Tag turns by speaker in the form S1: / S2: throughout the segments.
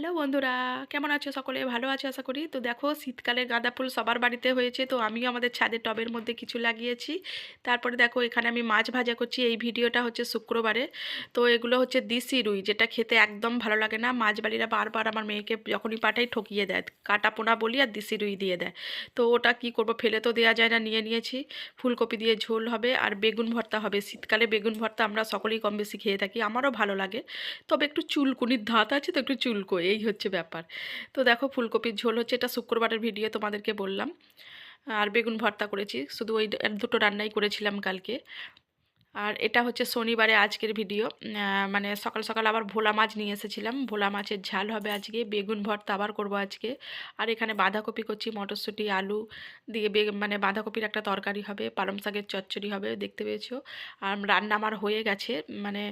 S1: Hello বন্ধুরা, কেমন আছো সকলে? ভালো আছো আশা করি। তো দেখো, শীতকালে গাঁদা ফুল সবার বাড়িতে হয়েছে, তো আমিও আমাদের ছাদের টবের মধ্যে কিছু লাগিয়েছি। তারপরে দেখো, এখানে আমি মাছ ভাজা করছি। এই ভিডিওটা হচ্ছে শুক্রবারে। তো এগুলো হচ্ছে দেশি রুই, যেটা খেতে একদম ভালো লাগে না। মাছবাড়িরা বারবার আমার মেয়েকে যখনই পাঠাই ঠকিয়ে দেয়, কাটা পোনা বলি আর দেশি রুই দিয়ে দেয়। তো ওটা কি করব, ফেলে তো দেওয়া যায় না, নিয়ে নিয়েছি। ফুলকপি দিয়ে ঝোল হবে আর বেগুন ভর্তা হবে। শীতকালে বেগুন ভর্তা আমরা সকলেই কম বেশি খেয়ে থাকি, আমারও ভালো লাগে। তবে একটু চুলকুনির ধাত আছে, তো একটু চুলকো, এই হচ্ছে ব্যাপার। তো দেখো, ফুলকপির ঝোল হচ্ছে, এটা শুক্রবারের ভিডিও তোমাদেরকে বললাম। আর বেগুন ভর্তা করেছি, শুধু ওই দুটো রান্নাই করেছিলাম কালকে। আর এটা হচ্ছে শনিবারে আজকের ভিডিও। মানে সকাল সকাল আবার ভোলা মাছ নিয়ে এসেছিলাম, ভোলা মাছের ঝাল হবে আজকে, বেগুন ভর্তা আবার করব আজকে। আর এখানে বাঁধাকপি করছি, মটরশুঁটি আলু দিয়ে মানে বাঁধাকপির একটা তরকারি হবে, পালং শাকের চচ্চড়ি হবে, দেখতে পেয়েছো। আর রান্না আমার হয়ে গেছে। মানে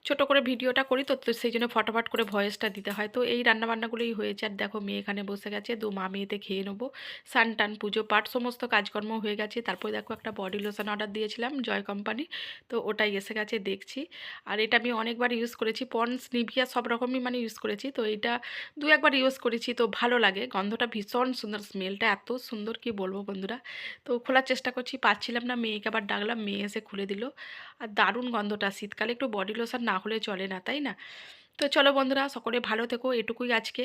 S1: ছোট করে ভিডিওটা করি তো, তো সেই জন্য ফটাফট করে ভয়েসটা দিতে হয়। তো এই রান্না বান্নাগুলোই হয়েছে। আর দেখো, মেয়ে এখানে বসে গেছে, দু মা মেয়েতে খেয়ে নেবো। স্নান টান পুজো পাঠ সমস্ত কাজকর্ম হয়ে গেছে। তারপরে দেখো, একটা বডি লোশন অর্ডার দিয়েছিলাম জয় কোম্পানি, তো ওটাই এসে গেছে, দেখছি। আর এটা আমি অনেকবার ইউজ করেছি, পন্ডস নিভিয়া সব রকমই মানে ইউজ করেছি। তো এটা দু একবার ইউজ করেছি, তো ভালো লাগে, গন্ধটা ভীষণ সুন্দর, স্মেলটা এত সুন্দর কি বলবো বন্ধুরা। তো খোলার চেষ্টা করছি, পাচ্ছিলাম না, মেয়েকে আবার ডাকলাম, মেয়ে এসে খুলে দিল। আর দারুণ গন্ধটা, শীতকালে একটু বডি লোশন না হলে চলে না, তাই না? তো চলো বন্ধুরা, সকলে ভালো থেকো, এটুকুই আজকে।